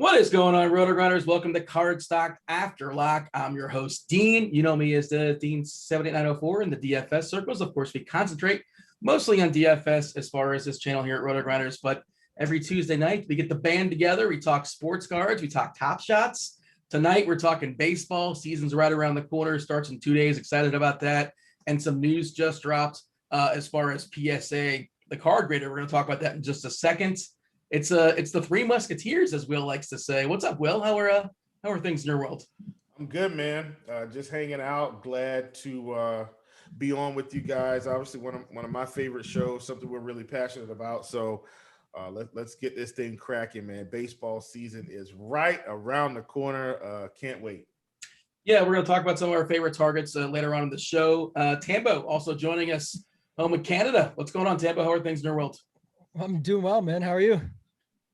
What is going on, RotoGrinders? Welcome to Card Stock After Lock. I'm your host, Dean. You know me as the Dean 78904 in the DFS circles. Of course, we concentrate mostly on DFS as far as this channel here at RotoGrinders, but every Tuesday night, we get the band together. We talk sports cards. We talk top shots. Tonight, we're talking baseball. Season's right around the corner. Starts in 2 days. Excited about that. And some news just dropped as far as PSA, the card grader. We're going to talk about that in just a second. It's the Three Musketeers, as Will likes to say. What's up, Will? How are things in your world? I'm good, man. Just hanging out. Glad to be on with you guys. Obviously, one of my favorite shows. Something we're really passionate about. So let's get this thing cracking, man. Baseball season is right around the corner. Can't wait. Yeah, we're going to talk about some of our favorite targets later on in the show. Tambo also joining us home in Canada. What's going on, Tambo? How are things in your world? I'm doing well, man. How are you?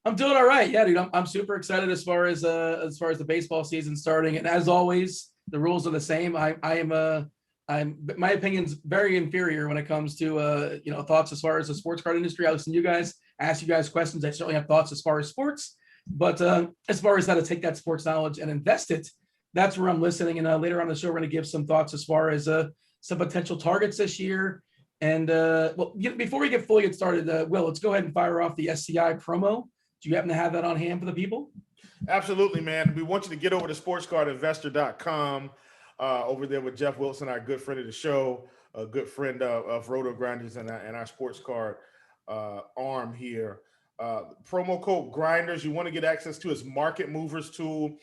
I'm doing all right. Yeah, dude. I'm super excited as far as the baseball season starting. And as always, the rules are the same. I'm my opinion's very inferior when it comes to thoughts as far as the sports card industry. I listen to you guys, ask you guys questions. I certainly have thoughts as far as sports, but as far as how to take that sports knowledge and invest it, that's where I'm listening. And later on the show, we're going to give some thoughts as far as some potential targets this year. And before we get started, Will, let's go ahead and fire off the SCI promo. Do you happen to have that on hand for the people? Absolutely, man. We want you to get over to sportscardinvestor.com over there with Jeff Wilson, our good friend of the show, a good friend of RotoGrinders and our sports card arm here. Promo code Grinders. You want to get access to his Market Movers tool.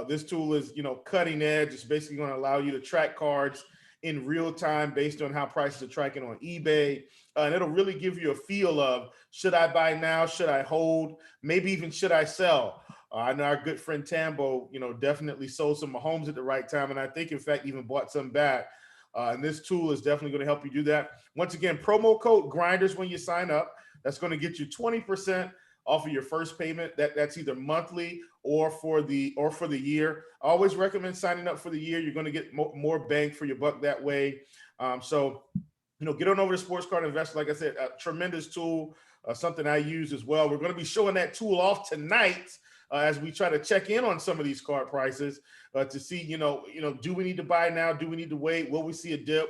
This tool is, cutting edge. It's basically going to allow you to track cards in real time based on how prices are tracking on eBay. And it'll really give you a feel of, should I buy now? Should I hold? Maybe even should I sell? I know our good friend Tambo, definitely sold some Mahomes at the right time. And I think, in fact, even bought some back. And this tool is definitely going to help you do that. Once again, promo code Grinders when you sign up. That's going to get you 20% off of your first payment. That's either monthly or for the year. I always recommend signing up for the year. You're going to get more bang for your buck that way. Get on over to Sports Card Investor. Like I said, a tremendous tool, something I use as well. We're going to be showing that tool off tonight as we try to check in on some of these card prices to see, do we need to buy now? Do we need to wait? Will we see a dip?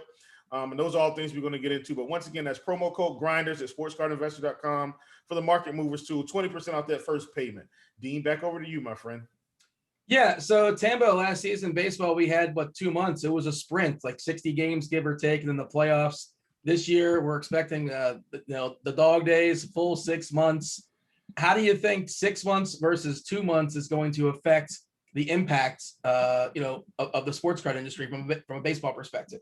And those are all things we're going to get into. But once again, that's promo code Grinders at sportscardinvestor.com for the Market Movers tool, 20% off that first payment. Dean, back over to you, my friend. Yeah, so Tambo, last season baseball, we had 2 months. It was a sprint, like 60 games, give or take, and then the playoffs. This year, we're expecting the dog days, full 6 months. How do you think 6 months versus 2 months is going to affect the impact, of the sports card industry from a baseball perspective?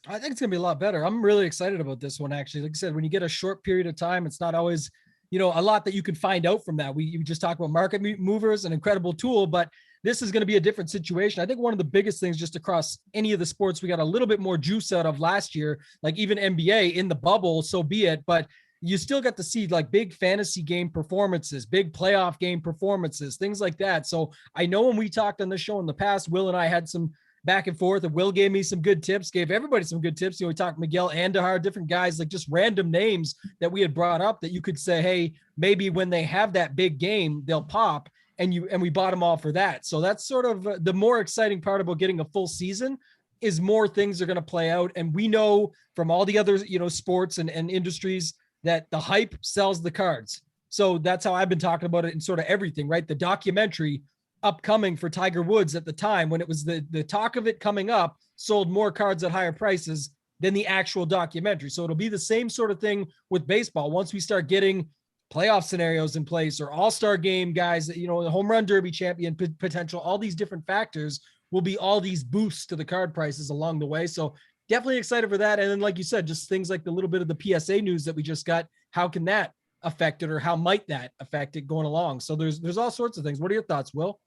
I think it's going to be a lot better. I'm really excited about this one, actually. Like I said, when you get a short period of time, it's not always, a lot that you can find out from that. We just talked about Market Movers, an incredible tool, but this is going to be a different situation. I think one of the biggest things just across any of the sports we got a little bit more juice out of last year, like even NBA in the bubble, so be it. But you still got to see like big fantasy game performances, big playoff game performances, things like that. So I know when we talked on the show in the past, Will and I had some back and forth, and Will gave me some good tips, gave everybody some good tips. We talked Miguel Andahar, different guys, like just random names that we had brought up that you could say, hey, maybe when they have that big game, they'll pop. And we bought them all for that. So that's sort of the more exciting part about getting a full season is more things are going to play out. And we know from all the other, sports and industries that the hype sells the cards. So that's how I've been talking about it in sort of everything, right? The documentary upcoming for Tiger Woods at the time when it was the talk of it coming up sold more cards at higher prices than the actual documentary. So it'll be the same sort of thing with baseball. Once we start getting playoff scenarios in place or all-star game guys, the home run derby champion potential, all these different factors will be all these boosts to the card prices along the way. So definitely excited for that. And then, like you said, just things like the little bit of the PSA news that we just got, how can that affect it or how might that affect it going along? So there's all sorts of things. What are your thoughts, Will?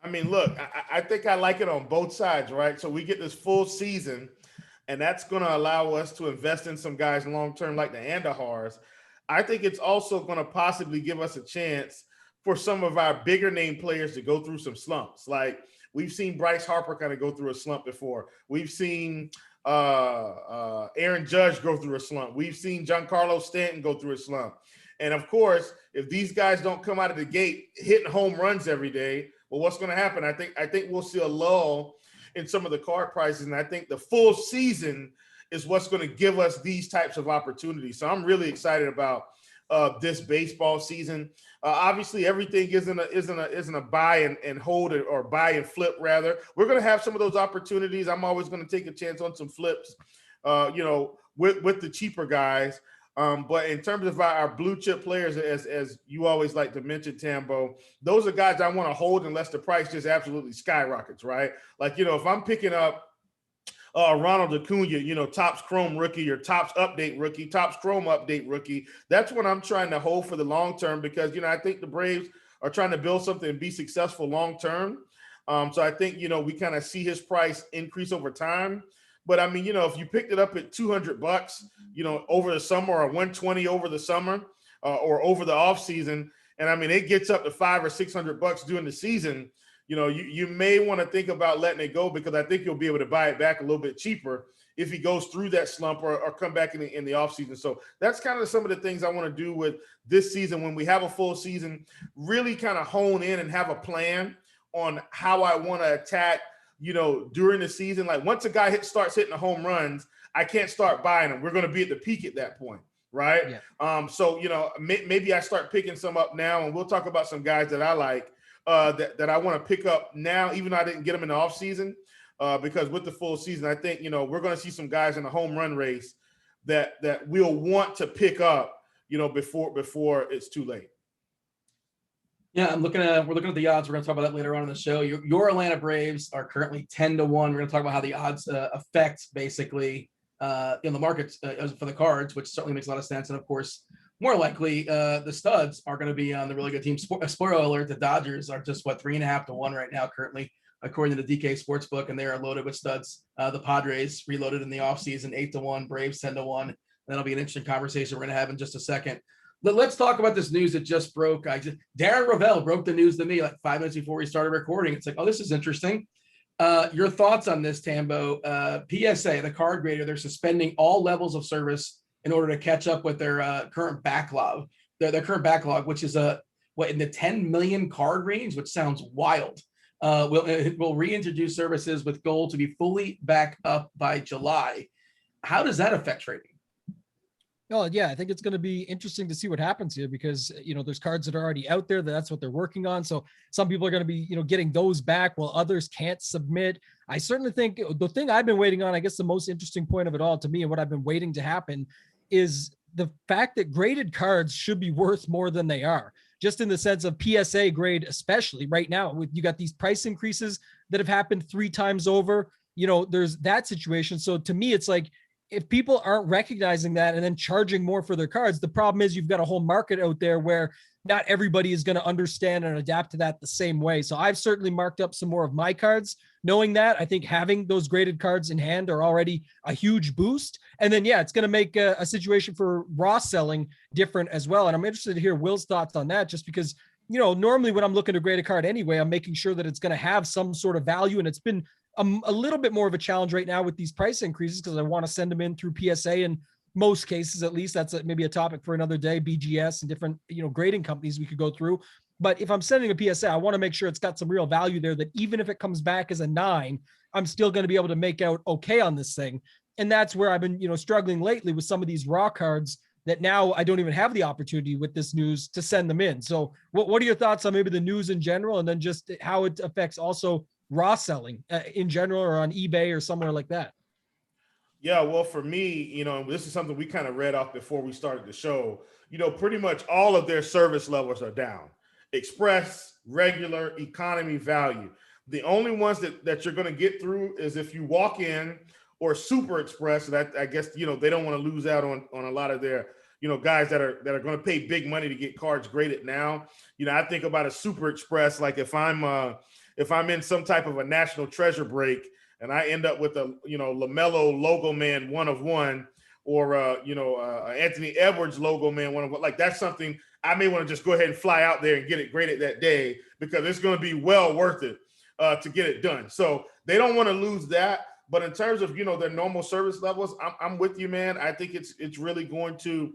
I mean, look, I think I like it on both sides, right? So we get this full season, and that's going to allow us to invest in some guys long-term like the Andahars. I think it's also going to possibly give us a chance for some of our bigger name players to go through some slumps. Like we've seen Bryce Harper kind of go through a slump before. We've seen Aaron Judge go through a slump. We've seen Giancarlo Stanton go through a slump. And of course, if these guys don't come out of the gate hitting home runs every day, well, what's going to happen? I think we'll see a lull in some of the card prices. And I think the full season is what's going to give us these types of opportunities. So I'm really excited about this baseball season. Obviously, everything isn't a buy and hold or buy and flip. Rather, we're going to have some of those opportunities. I'm always going to take a chance on some flips, with the cheaper guys. But in terms of our blue chip players, as you always like to mention, Tambo, those are guys I want to hold unless the price just absolutely skyrockets, right? Like, if I'm picking up Ronald Acuna, Topps Chrome rookie or Topps update rookie, Topps Chrome update rookie, that's what I'm trying to hold for the long term because, I think the Braves are trying to build something and be successful long term. So I think, we kind of see his price increase over time. But I mean, if you picked it up at $200, over the summer or 120 over the summer or over the off season, and I mean, it gets up to $500 or $600 during the season, you may want to think about letting it go because I think you'll be able to buy it back a little bit cheaper if he goes through that slump or come back in the off season. So that's kind of some of the things I want to do with this season when we have a full season, really kind of hone in and have a plan on how I want to attack during the season. Like once a guy starts hitting the home runs, I can't start buying them. We're going to be at the peak at that point, right? Yeah. So, maybe I start picking some up now, and we'll talk about some guys that I like that I want to pick up now, even though I didn't get them in the off season, because with the full season, I think, we're going to see some guys in the home run race that we'll want to pick up, before it's too late. Yeah, we're looking at the odds. We're going to talk about that later on in the show. Your Atlanta Braves are currently 10-1. We're going to talk about how the odds affect basically in the markets for the cards, which certainly makes a lot of sense. And of course, more likely the studs are going to be on the really good team. Spoiler alert: the Dodgers are just 3.5 to 1 right now, currently, according to the DK Sportsbook, and they are loaded with studs. The Padres reloaded in the offseason, 8 to 1. Braves 10 to 1. That'll be an interesting conversation we're going to have in just a second. But let's talk about this news that just broke. Darren Rovell broke the news to me like 5 minutes before we started recording. It's like, oh, this is interesting. Your thoughts on this, Tambo? PSA, the card grader, they're suspending all levels of service in order to catch up with their current backlog. Their current backlog, which is in the 10 million card range, which sounds wild. Will reintroduce services with goal to be fully back up by July. How does that affect trading? Oh, yeah, I think it's going to be interesting to see what happens here because, there's cards that are already out there. That's what they're working on. So some people are going to be, getting those back while others can't submit. I certainly think the thing I've been waiting on, I guess the most interesting point of it all to me and what I've been waiting to happen is the fact that graded cards should be worth more than they are, just in the sense of PSA grade, especially right now. You got these price increases that have happened 3 times over. There's that situation. So to me, it's like, if people aren't recognizing that and then charging more for their cards, the problem is you've got a whole market out there where not everybody is going to understand and adapt to that the same way. So I've certainly marked up some more of my cards, knowing that. I think having those graded cards in hand are already a huge boost. And then, it's going to make a situation for raw selling different as well. And I'm interested to hear Will's thoughts on that, just because, normally when I'm looking to grade a card anyway, I'm making sure that it's going to have some sort of value. And it's been a little bit more of a challenge right now with these price increases because I want to send them in through PSA in most cases, at least. That's maybe a topic for another day, BGS and different, grading companies we could go through. But if I'm sending a PSA, I want to make sure it's got some real value there, that even if it comes back as a 9, I'm still going to be able to make out okay on this thing. And that's where I've been, struggling lately with some of these raw cards that now I don't even have the opportunity with this news to send them in. So what are your thoughts on maybe the news in general, and then just how it affects also raw selling in general, or on eBay or somewhere like that? Yeah, well, for me, this is something we kind of read off before we started the show. Pretty much all of their service levels are down: express, regular, economy, value. The only ones that you're going to get through is if you walk in, or super express. That I guess they don't want to lose out on a lot of their guys that are going to pay big money to get cards graded now. I think about a super express, like if I'm in some type of a national treasure break and I end up with a LaMelo logo man 1 of 1, or Anthony Edwards logo man 1 of 1, like that's something I may want to just go ahead and fly out there and get it graded that day, because it's going to be well worth it to get it done. So they don't want to lose that. But in terms of their normal service levels, I'm with you, man. I think it's really going to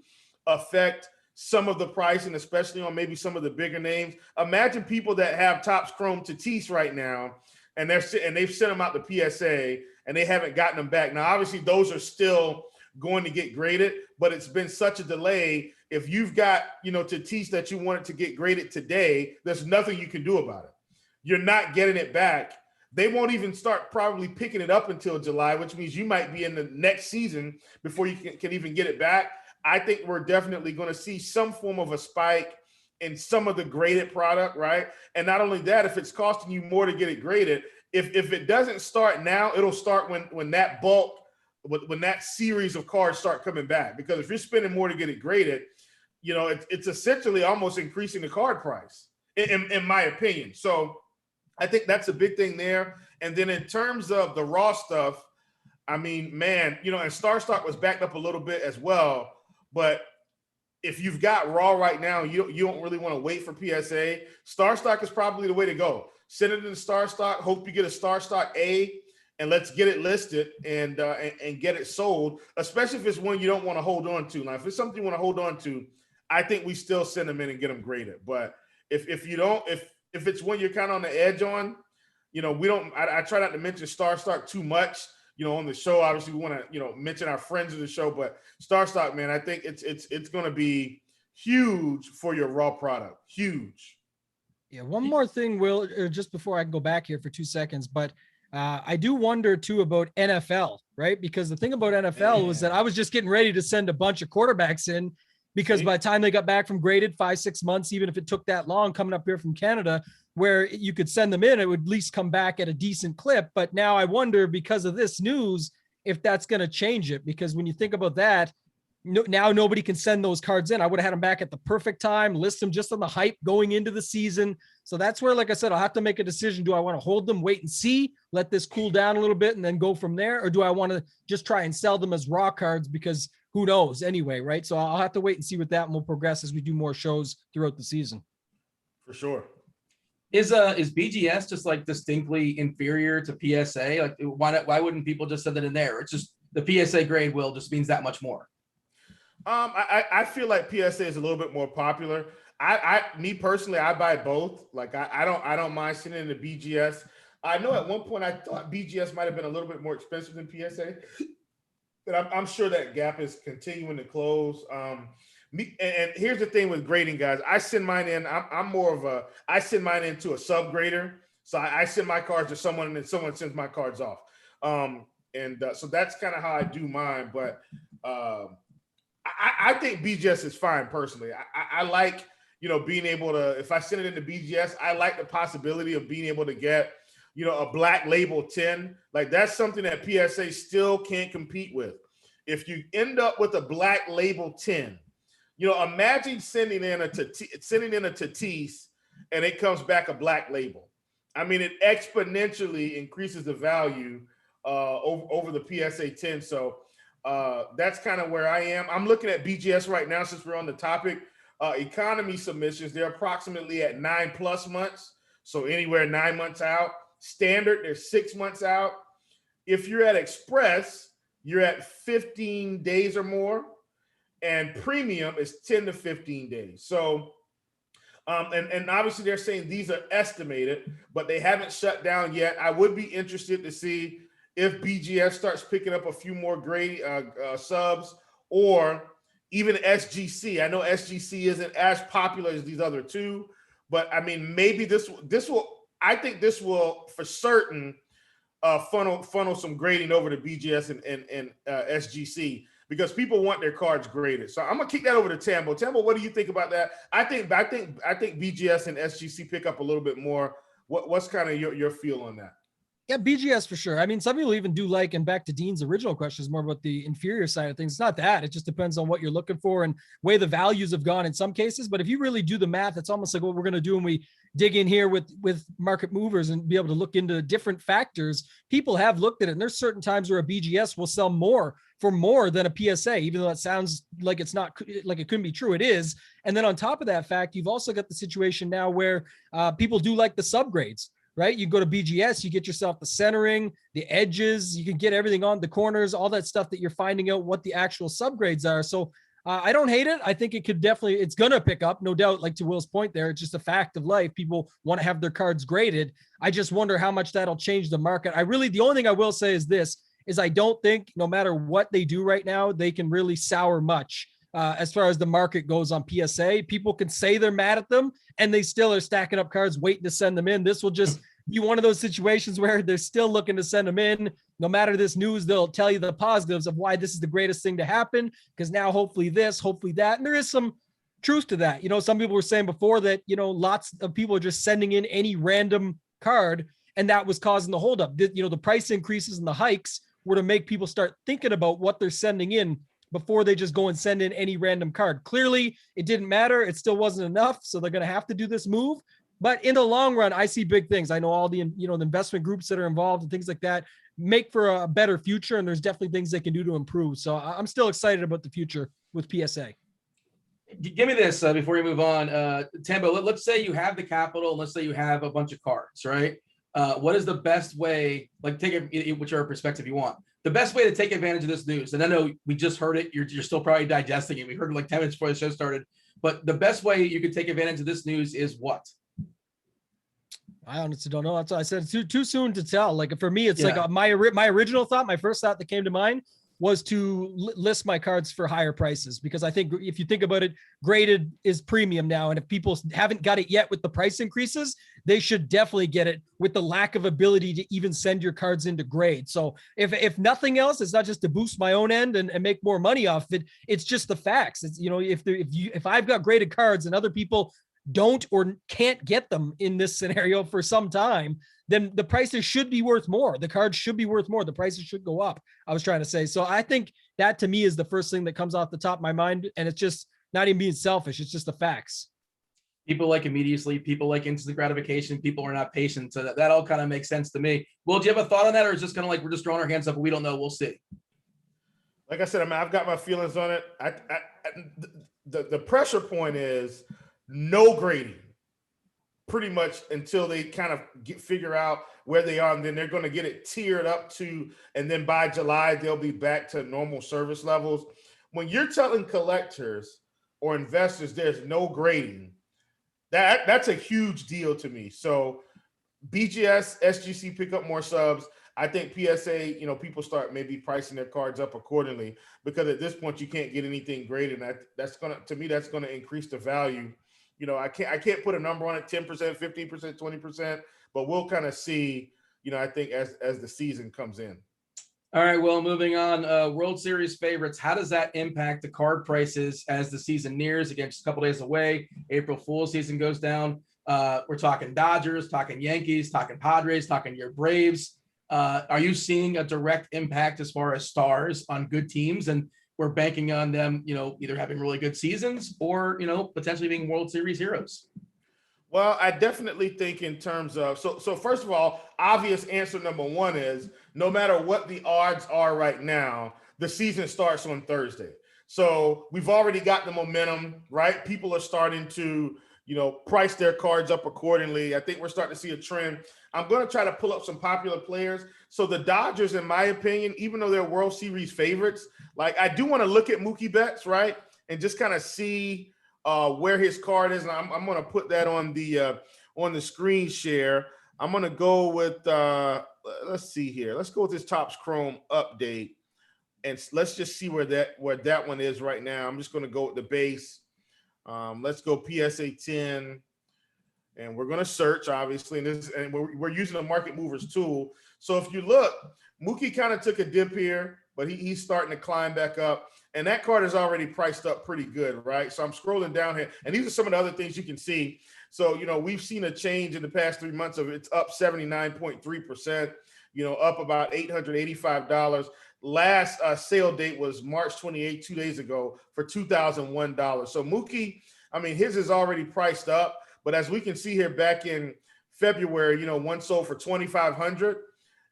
affect some of the pricing, especially on maybe some of the bigger names. Imagine people that have Topps Chrome Tatis right now, and they've sent them out to PSA, and they haven't gotten them back. Now, obviously, those are still going to get graded, but it's been such a delay. If you've got, Tatis that you wanted to get graded today, there's nothing you can do about it. You're not getting it back. They won't even start probably picking it up until July, which means you might be in the next season before you can even get it back. I think we're definitely going to see some form of a spike in some of the graded product, right? And not only that, if it's costing you more to get it graded, if it doesn't start now, it'll start when that bulk, when that series of cards start coming back. Because if you're spending more to get it graded, it's essentially almost increasing the card price, in my opinion. So I think that's a big thing there. And then in terms of the raw stuff, I mean, man, and Star Stock was backed up a little bit as well. But if you've got raw right now, you don't really want to wait for PSA. Star Stock is probably the way to go. Send it in the Star Stock. Hope you get a Star Stock A, and let's get it listed and get it sold. Especially if it's one you don't want to hold on to. Now, if it's something you want to hold on to, I think we still send them in and get them graded. But if you don't, if it's one you're kind of on the edge on, we don't. I try not to mention Star Stock too much. On the show, obviously we want to, mention our friends of the show, but Star Stock, man, I think it's going to be huge for your raw product. Huge. Yeah. One more thing, Will, just before I can go back here for 2 seconds, but I do wonder too about NFL, right? Because the thing about NFL was that I was just getting ready to send a bunch of quarterbacks in because by the time they got back from graded 5-6 months, even if it took that long coming up here from Canada, where you could send them in, it would at least come back at a decent clip. But now I wonder, because of this news, if that's going to change it. Because when you think about that, now nobody can send those cards in. I would have had them back at the perfect time, list them just on the hype going into the season. So that's where, like I said, I'll have to make a decision. Do I want to hold them, wait and see, let this cool down a little bit and then go from there? Or do I want to just try and sell them as raw cards, because who knows anyway, right? So I'll have to wait and see with that, and we'll progress as we do more shows throughout the season. For sure. Is BGS just like distinctly inferior to PSA? Like, why wouldn't people just send it in there? It's just the PSA grade just means that much more. I feel like PSA is a little bit more popular. Me personally, I buy both. Like I don't mind sending in the BGS. I know at one point I thought BGS might have been a little bit more expensive than PSA, but I'm sure that gap is continuing to close. And here's the thing with grading, guys. I send mine in. I send mine into a sub grader. So I send my cards to someone, and then someone sends my cards off. So that's kind of how I do mine. But I think BGS is fine personally. I like, being able to, if I send it into BGS, I like the possibility of being able to get, a black label 10. Like, that's something that PSA still can't compete with. If you end up with a black label 10, imagine sending in a Tatis and it comes back a black label. I mean, it exponentially increases the value over the PSA 10. So that's kind of where I am. I'm looking at BGS right now since we're on the topic. Economy submissions, they're approximately at 9+ months. So anywhere 9 months out. Standard, they're 6 months out. If you're at Express, you're at 15 days or more. And premium is 10 to 15 days. So, and obviously they're saying these are estimated, but they haven't shut down yet. I would be interested to see if BGS starts picking up a few more grade subs, or even SGC. I know SGC isn't as popular as these other two, but I mean, maybe this will. I think this will for certain funnel some grading over to BGS and SGC, because people want their cards graded. So I'm gonna kick that over to Tambo. Tambo, what do you think about that? I think BGS and SGC pick up a little bit more. What's kind of your feel on that? Yeah, BGS for sure. I mean, some people even do like, and back to Dean's original question, is more about the inferior side of things. It's not that. It just depends on what you're looking for and way the values have gone in some cases. But if you really do the math, it's almost like what we're going to do when we dig in here with market movers and be able to look into different factors. People have looked at it, and there's certain times where a BGS will sell more for more than a PSA, even though that sounds like it's not, like it couldn't be true. It is. And then on top of that fact, you've also got the situation now where people do like the subgrades. Right? You go to BGS, you get yourself the centering, the edges, you can get everything on the corners, all that stuff that you're finding out what the actual subgrades are. So I don't hate it. I think it could definitely, it's going to pick up, no doubt. Like to Will's point there, it's just a fact of life. People want to have their cards graded. I just wonder how much that'll change the market. The only thing I will say is this, is I don't think no matter what they do right now, they can really sour much as far as the market goes on PSA. People can say they're mad at them and they still are stacking up cards waiting to send them in. This will just be one of those situations where they're still looking to send them in. No matter this news, they'll tell you the positives of why this is the greatest thing to happen, because now hopefully this, hopefully that. And there is some truth to that. Some people were saying before that, lots of people are just sending in any random card, and that was causing the holdup. The price increases and the hikes were to make people start thinking about what they're sending in before they just go and send in any random card. Clearly, it didn't matter. It still wasn't enough. So they're going to have to do this move. But in the long run, I see big things. I know all the, the investment groups that are involved and things like that make for a better future. And there's definitely things they can do to improve. So I'm still excited about the future with PSA. Give me this before we move on. Tambo, let's say you have the capital. Let's say you have a bunch of cards, right? What is the best way, like take it, whichever perspective you want, the best way to take advantage of this news? And I know we just heard it. You're still probably digesting it. We heard it like 10 minutes before the show started. But the best way you could take advantage of this news is what? I honestly don't know. That's why I said it's too soon to tell. Like for me, it's like my original thought, my first thought that came to mind was to list my cards for higher prices, because I think if you think about it, graded is premium now. And if people haven't got it yet with the price increases, they should definitely get it with the lack of ability to even send your cards into grade. So if nothing else, it's not just to boost my own end and make more money off it. It's just the facts. It's, if I've got graded cards and other people don't or can't get them in this scenario for some time, then the prices should be worth more. The cards should be worth more. The prices should go up, I was trying to say. So I think that to me is the first thing that comes off the top of my mind. And it's just not even being selfish. It's just the facts. People like immediately, people like instant gratification, people are not patient. So that all kind of makes sense to me. Well, do you have a thought on that? Or is it just kind of like, we're just throwing our hands up and we don't know, we'll see? Like I said, I've got my feelings on it. The pressure point is no grading pretty much until they kind of figure out where they are. And then they're going to get it tiered up to, and then by July, they'll be back to normal service levels. When you're telling collectors or investors there's no grading, that's a huge deal to me. So BGS, SGC pick up more subs. I think PSA, people start maybe pricing their cards up accordingly, because at this point you can't get anything graded. And that's going to increase the value. I can't put a number on it, 10%, 15%, 20%, but we'll kind of see, I think as the season comes in. All right, well, moving on, World Series favorites. How does that impact the card prices as the season nears? Again, just a couple days away. April Fool's season goes down. We're talking Dodgers, talking Yankees, talking Padres, talking your Braves. Are you seeing a direct impact as far as stars on good teams? And we're banking on them, either having really good seasons or, potentially being World Series heroes. Well, I definitely think in terms of, so first of all, obvious answer number one is no matter what the odds are right now, the season starts on Thursday. So we've already got the momentum, right? People are starting to, price their cards up accordingly. I think we're starting to see a trend. I'm going to try to pull up some popular players. So the Dodgers, in my opinion, even though they're World Series favorites, like I do want to look at Mookie Betts, right? And just kind of see where his card is. And I'm going to put that on the screen share. I'm going to go with, let's see here. Let's go with this Topps Chrome update. And let's just see where that one is right now. I'm just going to go with the base. Let's go PSA 10. And we're going to search, obviously, and we're using a market movers tool. So if you look, Mookie kind of took a dip here, but he's starting to climb back up. And that card is already priced up pretty good, right? So I'm scrolling down here. And these are some of the other things you can see. So, we've seen a change in the past 3 months of it's up 79.3%, up about $885. Last sale date was March 28, 2 days ago, for $2,001. So Mookie, his is already priced up. But as we can see here back in February, one sold for $2,500.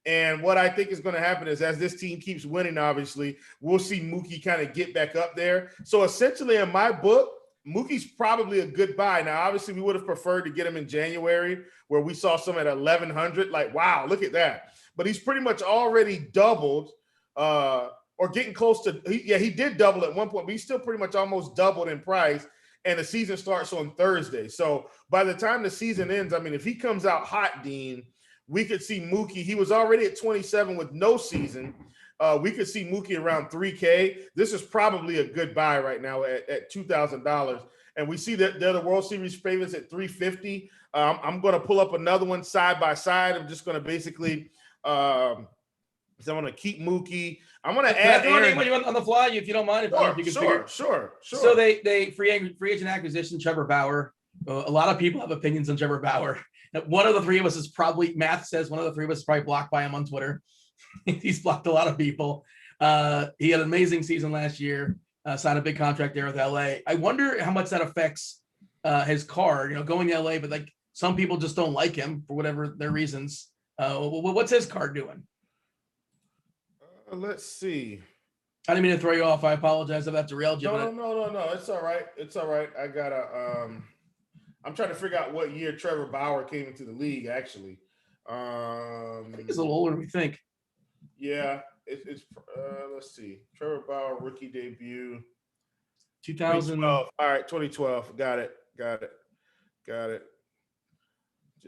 And what I think is going to happen is as this team keeps winning, obviously, we'll see Mookie kind of get back up there. So essentially in my book, Mookie's probably a good buy. Now, obviously, we would have preferred to get him in January where we saw some at 1,100. Like, wow, look at that. But he's pretty much already doubled or getting close to. He did double at one point, but he's still pretty much almost doubled in price. And the season starts on Thursday. So by the time the season ends, I mean, if he comes out hot, Dean, we could see Mookie. He was already at 27 with no season. We could see Mookie around 3K. This is probably a good buy right now at $2,000. And we see that they're the World Series favorites at 350. I'm going to pull up another one side by side. I'm just going to basically I'm going to keep Mookie. I'm going to add Aaron. When you're on the fly, if you don't mind. Sure. So they free agent acquisition, Trevor Bauer. A lot of people have opinions on Trevor Bauer. One of the three of us is probably, math says one of the three of us is probably blocked by him on Twitter. He's blocked a lot of people. He had an amazing season last year, signed a big contract there with LA. I wonder how much that affects his card, going to LA, but like some people just don't like him for whatever their reasons. What's his card doing? Let's see. I didn't mean to throw you off. I apologize if that derailed you. No. It's all right. I gotta. I'm trying to figure out what year Trevor Bauer came into the league. Actually, I think he's a little older than we think. Yeah, it's. Let's see. Trevor Bauer rookie debut. 2012. All right, 2012. Got it.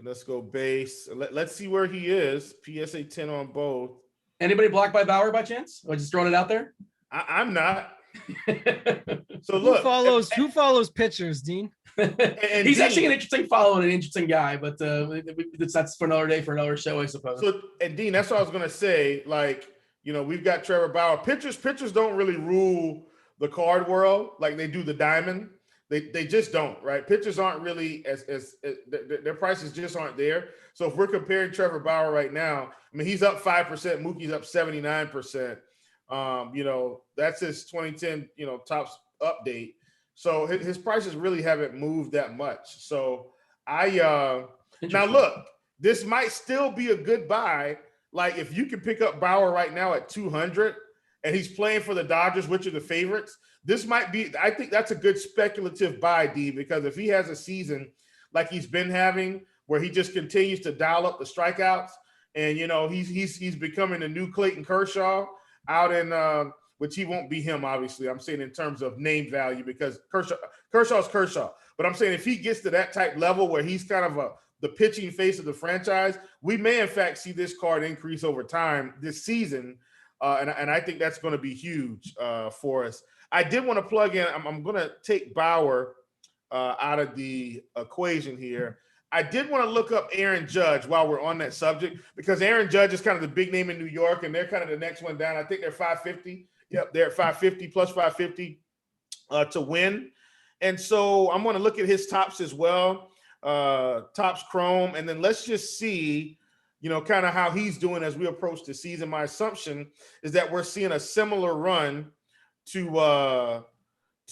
Let's go base. Let's see where he is. PSA 10 on both. Anybody blocked by Bauer by chance? Or just throwing it out there? I'm not. So look, who follows pitchers, Dean? And he's actually an interesting follow and an interesting guy, but that's for another day, for another show, I suppose. So, and Dean, that's what I was gonna say. Like, we've got Trevor Bauer. Pitchers don't really rule the card world like they do the diamond. They just don't, right? Pitchers aren't really as their prices just aren't there. So if we're comparing Trevor Bauer right now, I mean, he's up 5%, Mookie's up 79%. That's his 2010, tops update. So his prices really haven't moved that much. So now look, this might still be a good buy. Like if you can pick up Bauer right now at 200 and he's playing for the Dodgers, which are the favorites, this might be, I think that's a good speculative buy, D, because if he has a season like he's been having where he just continues to dial up the strikeouts and, he's becoming the new Clayton Kershaw out in which he won't be him, obviously. I'm saying in terms of name value because Kershaw's Kershaw. But I'm saying if he gets to that type level where he's kind of the pitching face of the franchise, we may, in fact, see this card increase over time this season. And I think that's going to be huge for us. I did want to plug in. I'm going to take Bauer out of the equation here. I did want to look up Aaron Judge while we're on that subject because Aaron Judge is kind of the big name in New York, and they're kind of the next one down. I think they're 550. Yep, they're at 550 plus 550 to win. And so I'm going to look at his tops as well, tops Chrome, and then let's just see, kind of how he's doing as we approach the season. My assumption is that we're seeing a similar run to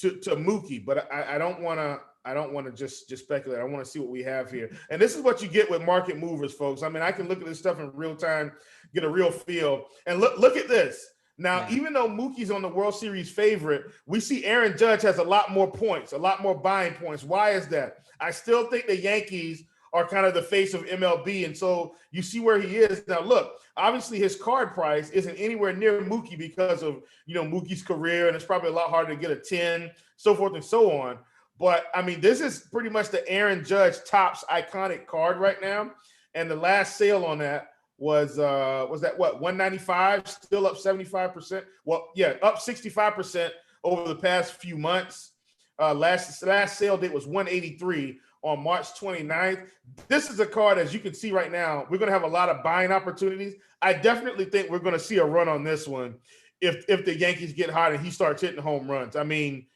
Mookie, but I don't want to just speculate. I want to see what we have here. And this is what you get with market movers, folks. I mean, I can look at this stuff in real time, get a real feel. And look at this. Now, even though Mookie's on the World Series favorite, we see Aaron Judge has a lot more points, a lot more buying points. Why is that? I still think the Yankees are kind of the face of MLB. And so you see where he is. Now, look, obviously his card price isn't anywhere near Mookie because of, Mookie's career, and it's probably a lot harder to get a 10, so forth and so on. But, I mean, this is pretty much the Aaron Judge Topps iconic card right now. And the last sale on that was that what, 195, still up 75%? Well, yeah, up 65% over the past few months. Last sale date was 183 on March 29th. This is a card, as you can see right now, we're going to have a lot of buying opportunities. I definitely think we're going to see a run on this one if the Yankees get hot and he starts hitting home runs. I mean,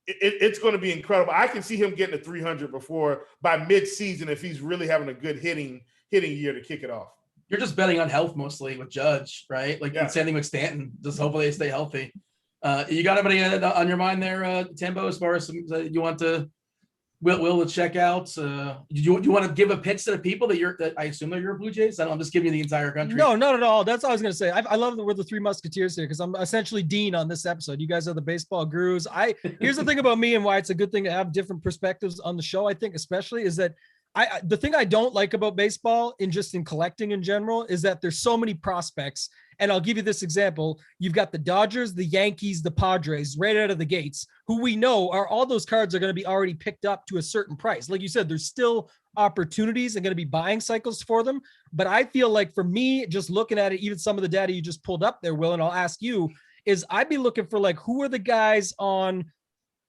it's going to be incredible. I can see him getting to 300 by mid-season if he's really having a good hitting year to kick it off. You're just betting on health mostly with Judge, right? Like same thing with Stanton. Just hopefully they stay healthy. You got anybody on your mind there, Tambo, as far as you want to will check out? Do you want to give a pitch to the people that I assume that you're Blue Jays? I'm just giving you the entire country. No, not at all. That's all I was going to say. I love that we're the three musketeers here because I'm essentially Dean on this episode. You guys are the baseball gurus. Here's the thing about me and why it's a good thing to have different perspectives on the show. I think especially is that the thing I don't like about baseball in collecting in general is that there's so many prospects And I'll give you this example. You've got the Dodgers, the Yankees, the Padres right out of the gates, who we know are all those cards are going to be already picked up to a certain price. Like you said, there's still opportunities and going to be buying cycles for them. But I feel like for me, just looking at it, even some of the data you just pulled up there, Will, and I'll ask you, is I'd be looking for like, who are the guys on,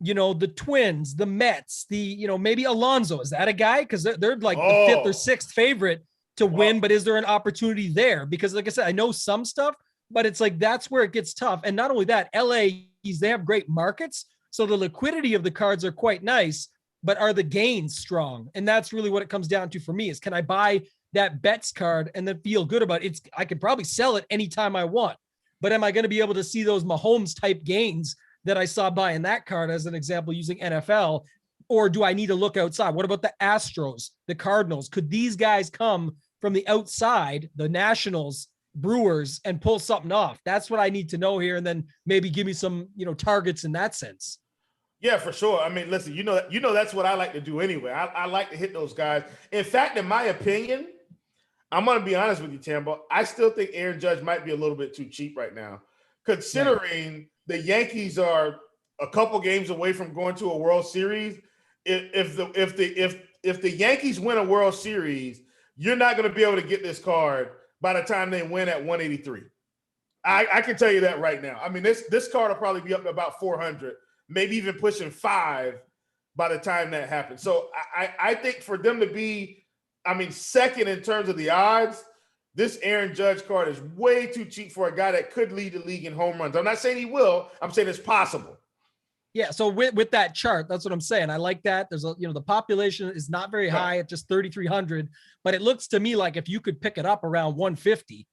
the Twins, the Mets, maybe Alonzo. Is that a guy? Because they're like the fifth or sixth favorite to win, but is there an opportunity there? Because like I said, I know some stuff, but it's like, that's where it gets tough. And not only that, they have great markets. So the liquidity of the cards are quite nice, but are the gains strong? And that's really what it comes down to for me is, can I buy that bets card and then feel good about it? I could probably sell it anytime I want, but am I going to be able to see those Mahomes type gains that I saw buying that card as an example using NFL? Or do I need to look outside? What about the Astros, the Cardinals? Could these guys come from the outside, the Nationals, Brewers, and pull something off? That's what I need to know here. And then maybe give me some, targets in that sense. Yeah, for sure. I mean, listen, that's what I like to do anyway. I like to hit those guys. In fact, in my opinion, I'm going to be honest with you, Tambo, I still think Aaron Judge might be a little bit too cheap right now, considering the Yankees are a couple games away from going to a World Series. If the Yankees win a World Series, you're not going to be able to get this card by the time they win at 183. I can tell you that right now. I mean, this card will probably be up to about 400, maybe even pushing 5 by the time that happens. So I think for them to be, second in terms of the odds, this Aaron Judge card is way too cheap for a guy that could lead the league in home runs. I'm not saying he will. I'm saying it's possible. Yeah. So with that chart, that's what I'm saying. I like that. There's the population is not very high at just 3,300, but it looks to me like if you could pick it up around 150,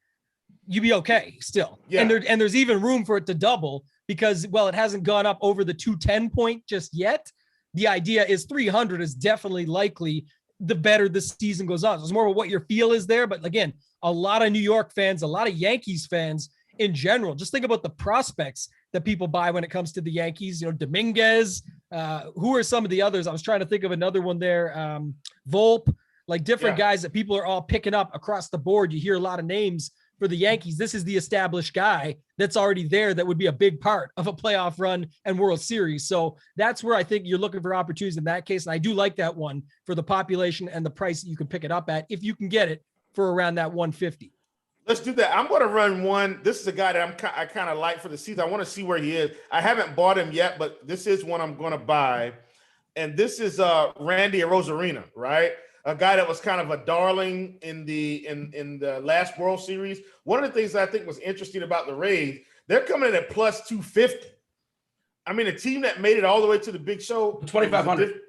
you'd be okay still. Yeah. And there's even room for it to double because, it hasn't gone up over the 210 point just yet. The idea is 300 is definitely likely the better the season goes on. So it's more about what your feel is there. But again, a lot of New York fans, a lot of Yankees fans in general, just think about the prospects that people buy when it comes to the Yankees, Dominguez, who are some of the others? I was trying to think of another one there. Volpe, like different guys that people are all picking up across the board. You hear a lot of names for the Yankees. This is the established guy that's already there that would be a big part of a playoff run and World Series. So that's where I think you're looking for opportunities in that case. And I do like that one for the population and the price that you can pick it up at if you can get it for around that 150. Let's do that. I'm going to run one. This is a guy that I kind of like for the season. I want to see where he is. I haven't bought him yet, but this is one I'm going to buy. And this is Randy Arozarena, right? A guy that was kind of a darling in the last World Series. One of the things I think was interesting about the Rays, they're coming in at plus 250. I mean, a team that made it all the way to the big show. 2,500.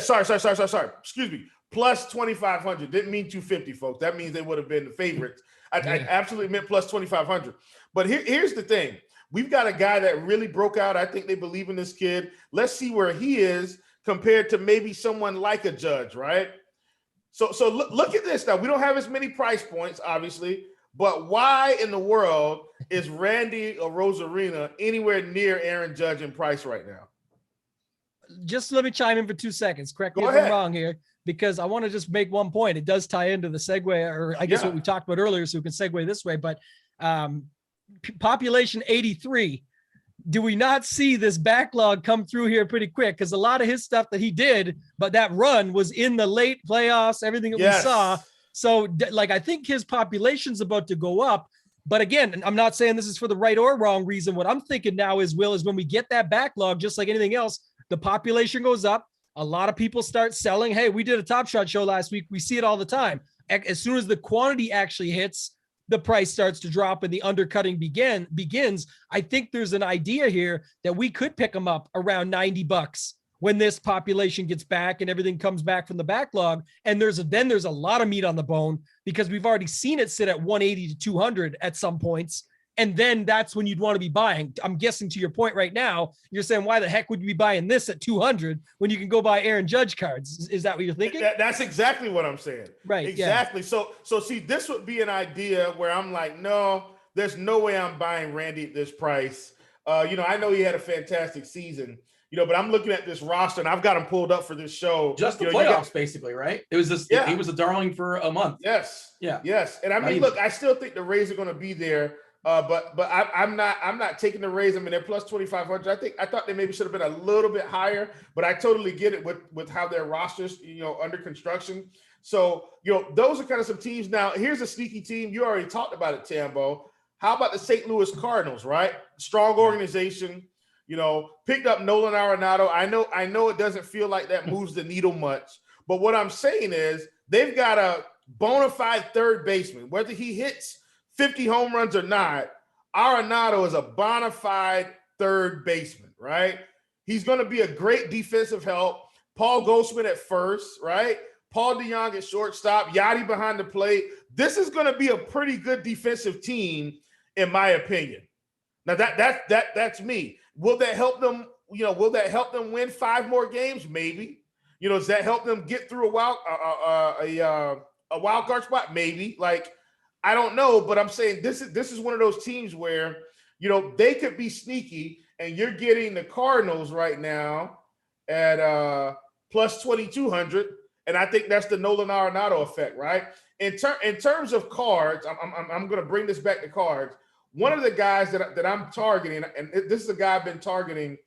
Sorry. Excuse me. Plus 2,500. Didn't mean 250, folks. That means they would have been the favorites. I absolutely meant plus 2,500. But here's the thing. We've got a guy that really broke out. I think they believe in this kid. Let's see where he is compared to maybe someone like a Judge, right? So look at this now. We don't have as many price points, obviously, but why in the world is Randy Arozarena anywhere near Aaron Judge in price right now? Just let me chime in for 2 seconds. Correct me if I'm wrong here, because I want to just make one point. It does tie into the segue, or I guess what we talked about earlier, so we can segue this way. But population 83, do we not see this backlog come through here pretty quick? Because a lot of his stuff that he did, but that run was in the late playoffs, everything that we saw. So I think his population's about to go up. But again, I'm not saying this is for the right or wrong reason. What I'm thinking now is when we get that backlog, just like anything else, the population goes up. A lot of people start selling. Hey, we did a Top Shot show last week. We see it all the time. As soon as the quantity actually hits, the price starts to drop and the undercutting begins. I think there's an idea here that we could pick them up around $90 when this population gets back and everything comes back from the backlog. And there's a lot of meat on the bone because we've already seen it sit at 180 to 200 at some points. And then that's when you'd want to be buying. I'm guessing to your point right now, you're saying, why the heck would you be buying this at 200 when you can go buy Aaron Judge cards? Is that what you're thinking? That's exactly what I'm saying. Right. Exactly. Yeah. So see, this would be an idea where I'm like, no, there's no way I'm buying Randy at this price. I know he had a fantastic season. but I'm looking at this roster and I've got them pulled up for this show. Just the playoffs, basically, right? It was he was a darling for a month. Yes. Yeah. Yes. And I mean, look, I still think the Rays are going to be there. But I'm not taking the Rays. I mean, they're plus 2,500. I thought they maybe should have been a little bit higher, but I totally get it with how their rosters, under construction. So, those are kind of some teams. Now, here's a sneaky team. You already talked about it, Tambo. How about the St. Louis Cardinals, right? Strong organization, picked up Nolan Arenado. I know it doesn't feel like that moves the needle much, but what I'm saying is they've got a bona fide third baseman, whether he hits 50 home runs or not. Arenado is a bona fide third baseman, right? He's going to be a great defensive help. Paul Goldschmidt at first, right? Paul DeJong at shortstop, Yachty behind the plate. This is going to be a pretty good defensive team, in my opinion. Now that's me. Will that help them? Will that help them win 5 more games? Maybe. Does that help them get through a wild card spot? Maybe. I don't know, but I'm saying this is one of those teams where, they could be sneaky, and you're getting the Cardinals right now at plus 2,200, and I think that's the Nolan Arenado effect, right? In terms of cards, I'm going to bring this back to cards. One of the guys that I'm targeting, and this is a guy I've been targeting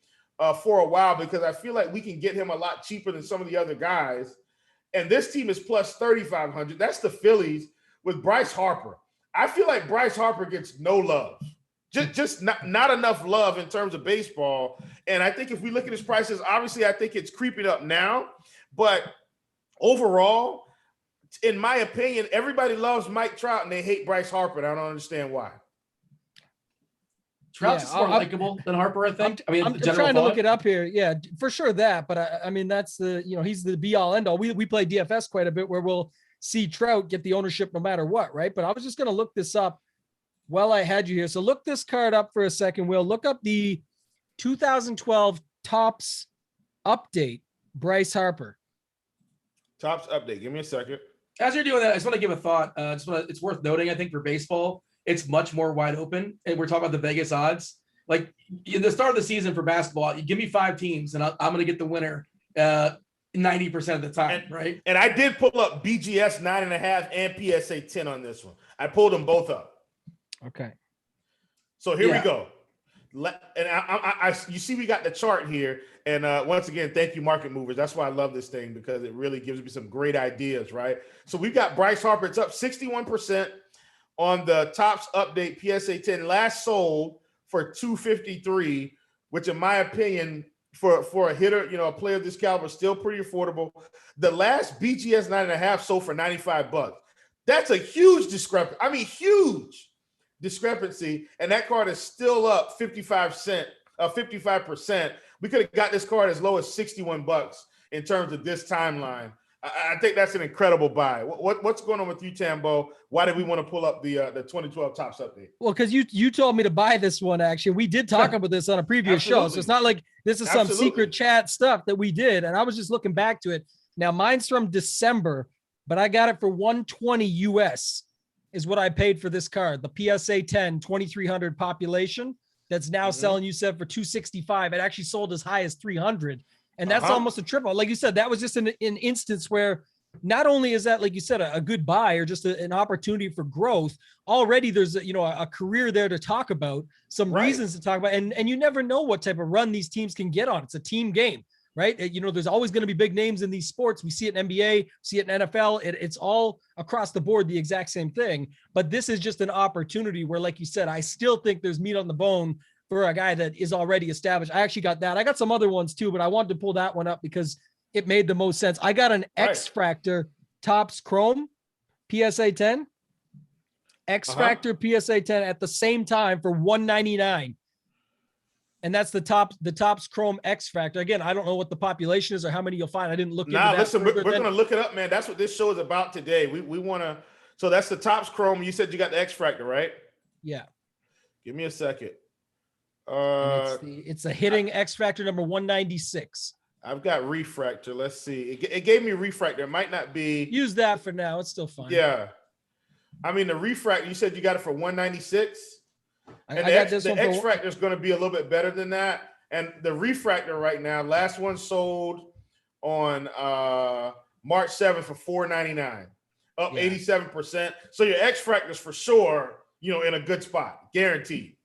for a while because I feel like we can get him a lot cheaper than some of the other guys, and this team is plus 3,500. That's the Phillies with Bryce Harper. I feel like Bryce Harper gets no love, just not enough love in terms of baseball. And I think if we look at his prices, obviously I think it's creeping up now, but overall, in my opinion, everybody loves Mike Trout and they hate Bryce Harper. And I don't understand why. Trout's more likable than Harper, I think. I'm trying to look it up here. Yeah, for sure that. But I mean, that's he's the be all end all. We play DFS quite a bit where we'll see Trout get the ownership no matter what, right? But I was just going to look this up while I had you here. So look this card up for a second. We'll look up the 2012 Topps update, Bryce Harper. Topps update. Give me a second. As you're doing that, I just want to give a thought. It's worth noting, I think, for baseball, it's much more wide open. And we're talking about the Vegas odds. Like in the start of the season for basketball, you give me 5 teams and I'm going to get the winner 90% of the time, right? And I did pull up BGS 9.5 and PSA 10 on this one. I pulled them both up. Okay. So here we go. And I you see we got the chart here. And once again, thank you, Market Movers. That's why I love this thing, because it really gives me some great ideas, right? So we've got Bryce Harper. It's up 61% on the Topps update PSA 10. Last sold for $253, which in my opinion, for a hitter, a player of this caliber, still pretty affordable. The last BGS 9.5 sold for $95. That's a huge discrepancy. I mean, huge discrepancy. And that card is still up 55%. We could have got this card as low as $61 in terms of this timeline. I think that's an incredible buy. What's going on with you, Tambo? Why did we want to pull up the 2012 Topps update? Well, because you told me to buy this one. Actually, we did talk about this on a previous show, so it's not like this is some secret chat stuff that we did. And I was just looking back to it. Now, mine's from December, but I got it for $120 US is what I paid for this card. The PSA 10 2,300 population that's now selling, you said, for $265. It actually sold as high as $300. And that's almost a triple. Like you said, that was just an instance where not only is that, like you said, a good buy or just an opportunity for growth, already there's a career there to talk about, some reasons to talk about. And you never know what type of run these teams can get on. It's a team game, right? There's always going to be big names in these sports. We see it in NBA, see it in NFL. It's all across the board, the exact same thing. But this is just an opportunity where, like you said, I still think there's meat on the bone for a guy that is already established. I actually got that. I got some other ones too, but I wanted to pull that one up because it made the most sense. I got an X Factor Topps Chrome PSA 10, X Factor PSA 10 at the same time for $199. And that's the Topps Chrome X Factor. Again, I don't know what the population is or how many you'll find. I didn't look into that. Listen, we're going to look it up, man. That's what this show is about today. We want to. So that's the Topps Chrome. You said you got the X Factor, right? Yeah. Give me a second. It's a hitting X Factor number 196. I've got refractor. Let's see. It gave me refractor. It might not be. Use that for now. It's still fine. Yeah. I mean, the refractor, you said you got it for 196. I got this one. The X Factor is going to be a little bit better than that. And the refractor right now, last one sold on March 7th for $4.99, up 87%. So your X-Fractor's for sure, in a good spot, guaranteed.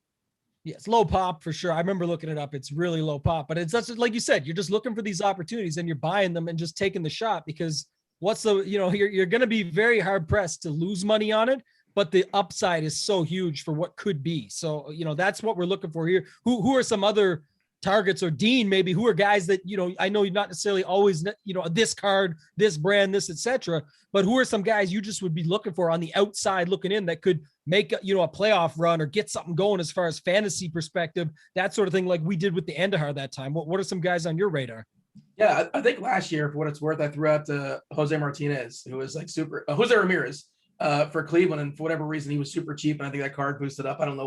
Yes, low pop for sure. I remember looking it up. It's really low pop, but it's just like you said, you're just looking for these opportunities and you're buying them and just taking the shot because you're going to be very hard pressed to lose money on it, but the upside is so huge for what could be. So, that's what we're looking for here. Who are some other targets, or Dean, maybe, who are guys that, I know you're not necessarily always, this card, this brand, this, etc., but who are some guys you just would be looking for on the outside looking in that could make, a playoff run or get something going as far as fantasy perspective, that sort of thing, like we did with the Andahar that time? What are some guys on your radar? Yeah, I think last year, for what it's worth, I threw out Jose Martinez, who was like Jose Ramirez for Cleveland, and for whatever reason he was super cheap, and I think that card boosted up. I don't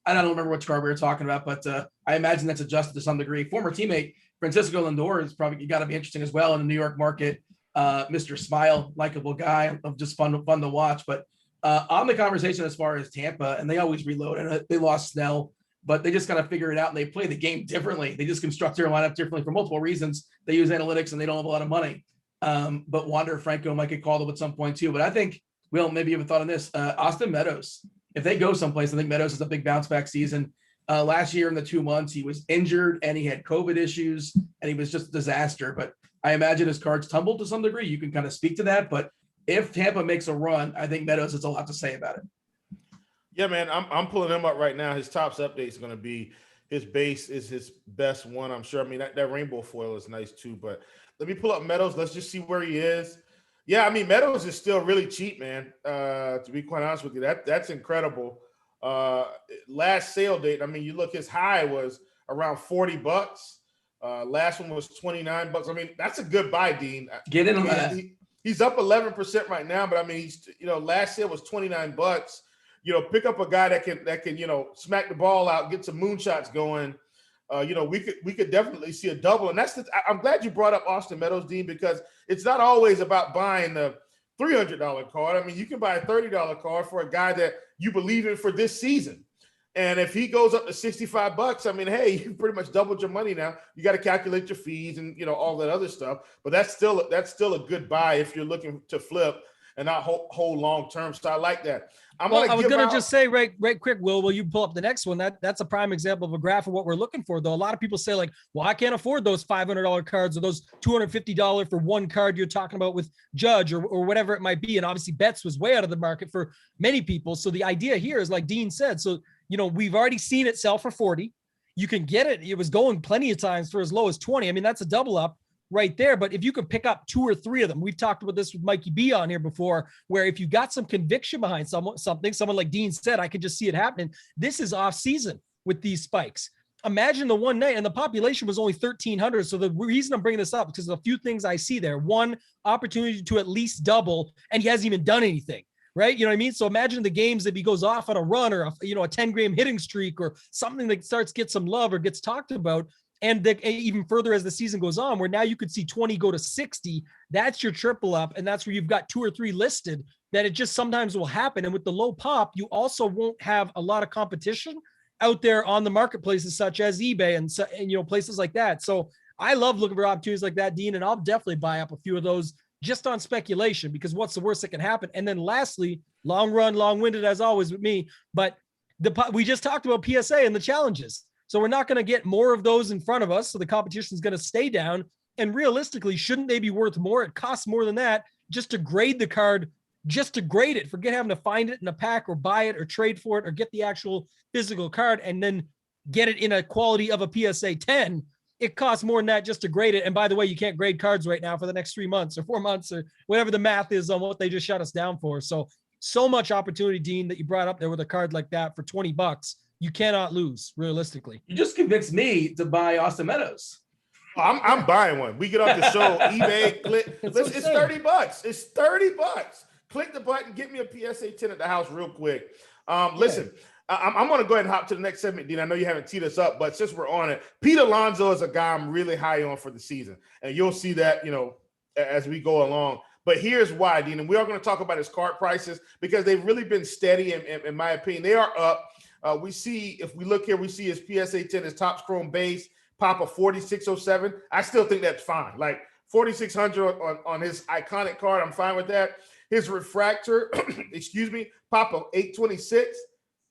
remember which card we were talking about, but I imagine that's adjusted to some degree. Former teammate Francisco Lindor is probably got to be interesting as well in the New York market. Mr. Smile, likable guy, just fun to watch. But on the conversation as far as Tampa, and they always reload, and they lost Snell, but they just got to figure it out, and they play the game differently. They just construct their lineup differently for multiple reasons. They use analytics, and they don't have a lot of money. But Wander Franco might get called up at some point too. But I think, Will, maybe you have a thought on this. Austin Meadows, if they go someplace, I think Meadows is a big bounce back season. Last year in the 2 months, he was injured and he had COVID issues and he was just a disaster. But I imagine his cards tumbled to some degree. You can kind of speak to that. But if Tampa makes a run, I think Meadows has a lot to say about it. Yeah, man, I'm pulling him up right now. His tops update is going to be his base is his best one, I'm sure. I mean, that rainbow foil is nice too. But let me pull up Meadows. Let's just see where he is. Yeah, I mean, Meadows is still really cheap, man. To be quite honest with you, that's incredible. Last sale date, I mean, you look, his high was around $40. Last one was $29. I mean, that's a good buy, Dean. Get in on that. He's up 11% right now, but I mean, he's last sale was $29. Pick up a guy that can smack the ball out, get some moonshots going. We could definitely see a double. And I'm glad you brought up Austin Meadows, Dean, because it's not always about buying the $300 card. I mean, you can buy a $30 card for a guy that you believe in for this season. And if he goes up to $65, I mean, hey, you pretty much doubled your money now. You got to calculate your fees and all that other stuff. But that's still a good buy if you're looking to flip and not hold long term. So I like that. I was going to just say right quick, will you pull up the next one? That's a prime example of a graph of what we're looking for, though. A lot of people say, like, well, I can't afford those $500 cards or those $250 for one card you're talking about with Judge or whatever it might be. And obviously Betts was way out of the market for many people. So the idea here is, like Dean said, so, we've already seen it sell for 40. You can get it. It was going plenty of times for as low as 20. I mean, that's a double up right there. But if you could pick up 2 or 3 of them, we've talked about this with Mikey B on here before, where if you got some conviction behind someone like Dean said, I could just see it happening. This is off season with these spikes. Imagine the one night, and the population was only 1,300. So the reason I'm bringing this up is because a few things I see there. One, opportunity to at least double, and he hasn't even done anything. Right. You know what I mean? So imagine the games if he goes off on a run or a 10-game hitting streak or something that starts get some love or gets talked about. And even further as the season goes on, where now you could see 20 go to 60. That's your triple up. And that's where you've got 2 or 3 listed, that it just sometimes will happen. And with the low pop, you also won't have a lot of competition out there on the marketplaces such as eBay and places like that. So I love looking for opportunities like that, Dean, and I'll definitely buy up a few of those just on speculation, because what's the worst that can happen? And then lastly, long run, long-winded as always with me, but we just talked about PSA and the challenges. So we're not going to get more of those in front of us. So the competition is going to stay down. And realistically, shouldn't they be worth more? It costs more than that just to grade the card, just to grade it. Forget having to find it in a pack or buy it or trade for it or get the actual physical card and then get it in a quality of a PSA 10. It costs more than that just to grade it. And by the way, you can't grade cards right now for the next 3 months or 4 months or whatever the math is on what they just shut us down for. So much opportunity, Dean, that you brought up there with a card like that for $20. You cannot lose, realistically. You just convinced me to buy Austin Meadows. I'm buying one. We get off the show, eBay, click. It's $30. It's $30. Click the button, get me a PSA 10 at the house real quick. Listen, I'm going to go ahead and hop to the next segment, Dean. I know you haven't teed us up, but since we're on it, Pete Alonso is a guy I'm really high on for the season. And you'll see that, as we go along. But here's why, Dean. And we are going to talk about his card prices because they've really been steady, in my opinion. They are up. We see, if we look here, we see his PSA 10, his Topps Chrome base, Papa 4607. I still think that's fine. Like 4600 on his iconic card, I'm fine with that. His refractor, excuse me, Papa 826.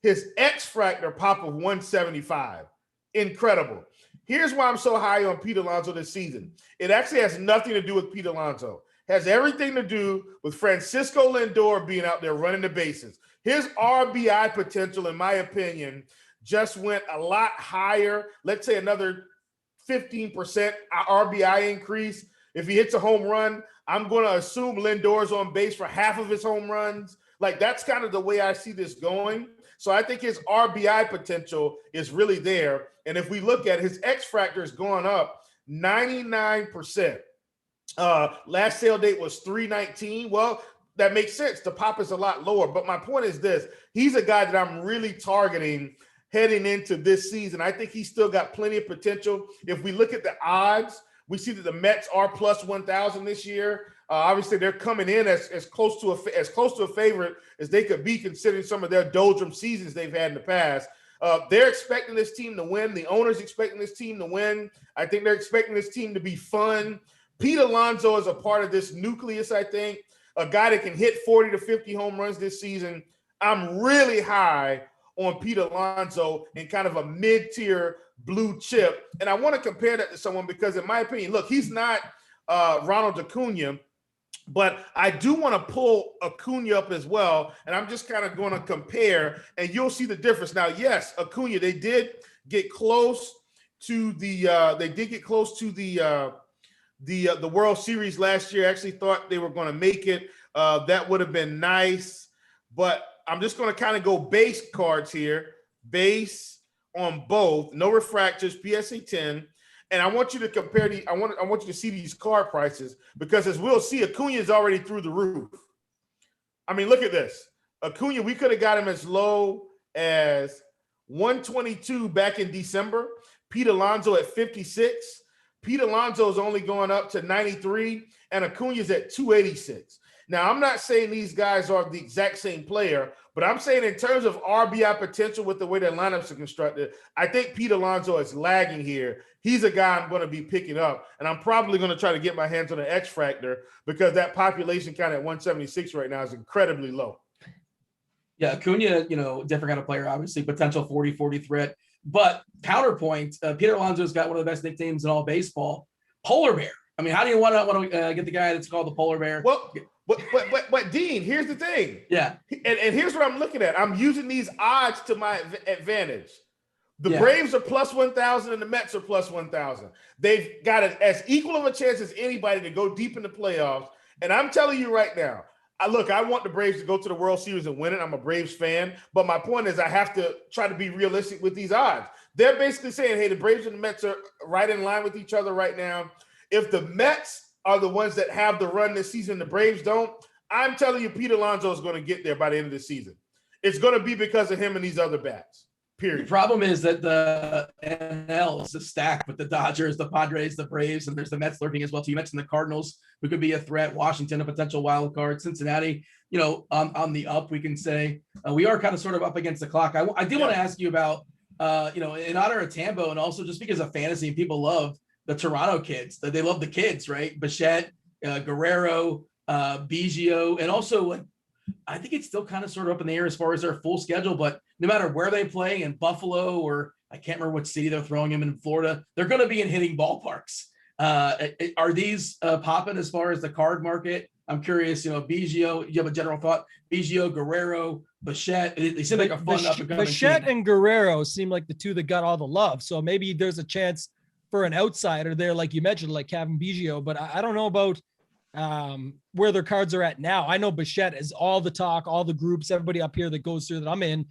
His X-fractor Papa 175. Incredible. Here's why I'm so high on Pete Alonso this season. It actually has nothing to do with Pete Alonso. It has everything to do with Francisco Lindor being out there running the bases. His RBI potential, in my opinion, just went a lot higher. Let's say another 15% RBI increase. If he hits a home run, I'm going to assume Lindor's on base for half of his home runs. Like, that's kind of the way I see this going. So I think his RBI potential is really there. And if we look at his X-fractor is going up 99%. Last sale date was 319. Well, that makes sense. The pop is a lot lower. But my point is this. He's a guy that I'm really targeting heading into this season. I think he's still got plenty of potential. If we look at the odds, we see that the Mets are plus 1,000 this year. Obviously, they're coming in as close to a favorite as they could be, considering some of their doldrum seasons they've had in the past. They're expecting this team to win. The owner's expecting this team to win. I think they're expecting this team to be fun. Pete Alonso is a part of this nucleus, I think, a guy that can hit 40 to 50 home runs this season. I'm really high on Pete Alonso in kind of a mid-tier blue chip. And I want to compare that to someone because, in my opinion, look, he's not Ronald Acuna, but I do want to pull Acuna up as well. And I'm just kind of going to compare, and you'll see the difference. Now, yes, Acuna, they did get close to the World Series last year. I actually thought they were going to make it. That would have been nice. But I'm just going to kind of go base cards here. Base on both. No refractors, PSA 10. And I want you to compare I want you to see these card prices because, as we'll see, Acuna is already through the roof. I mean, look at this. Acuna, we could have got him as low as 122 back in December. Pete Alonso at 56. Pete Alonso is only going up to 93, and Acuna's at 286. Now, I'm not saying these guys are the exact same player, but I'm saying in terms of RBI potential with the way their lineups are constructed, I think Pete Alonso is lagging here. He's a guy I'm going to be picking up, and I'm probably going to try to get my hands on an X-fractor because that population count at 176 right now is incredibly low. Yeah, Acuna, different kind of player, obviously, potential 40-40 threat. But counterpoint, Peter Alonso's got one of the best nicknames in all baseball, Polar Bear. I mean, how do you want to get the guy that's called the Polar Bear? Well, but Dean, here's the thing. Yeah. And here's what I'm looking at. I'm using these odds to my advantage. The Braves are plus 1,000 and the Mets are plus 1,000. They've got as equal of a chance as anybody to go deep in the playoffs. And I'm telling you right now, I want the Braves to go to the World Series and win it. I'm a Braves fan. But my point is I have to try to be realistic with these odds. They're basically saying, hey, the Braves and the Mets are right in line with each other right now. If the Mets are the ones that have the run this season, the Braves don't, I'm telling you, Pete Alonso is going to get there by the end of the season. It's going to be because of him and these other bats. Period. The problem is that the NL is a stack with the Dodgers, the Padres, the Braves, and there's the Mets lurking as well. So you mentioned the Cardinals, who could be a threat. Washington, a potential wild card. Cincinnati, on the up, we can say. We are kind of sort of up against the clock. I did want to ask you about, in honor of Tambo, and also just because of fantasy, people love the Toronto kids. They love the kids, right? Bichette, Guerrero, Biggio, and also I think it's still kind of sort of up in the air as far as their full schedule, but no matter where they play in Buffalo or I can't remember what city they're throwing him in Florida, they're going to be in hitting ballparks. Are these popping as far as the card market? I'm curious, Biggio, you have a general thought? Biggio, Guerrero, Bichette, they seem like a fun up and coming Bichette team. and Guerrero seem like the two that got all the love. So maybe there's a chance for an outsider there, like you mentioned, like Kevin Biggio, but I don't know about where their cards are at now. I know Bichette is all the talk, all the groups, everybody up here that goes through that I'm in,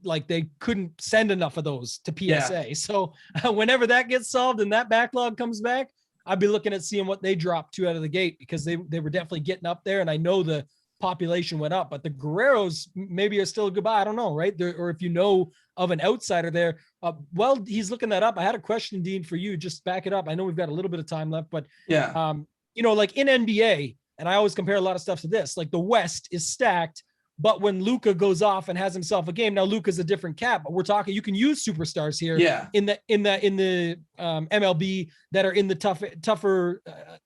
like they couldn't send enough of those to PSA. Yeah. So whenever that gets solved and that backlog comes back, I'd be looking at seeing what they dropped to out of the gate because they were definitely getting up there. And I know the population went up, but the Guerreros maybe are still goodbye. I don't know, right? Or if you know of an outsider there, well, he's looking that up. I had a question, Dean, for you. Just back it up. I know we've got a little bit of time left, but like in NBA, and I always compare a lot of stuff to this, like the West is stacked But when Luka goes off and has himself a game, now Luka's a different cat, but we're talking, you can use superstars here in the MLB that are in the tougher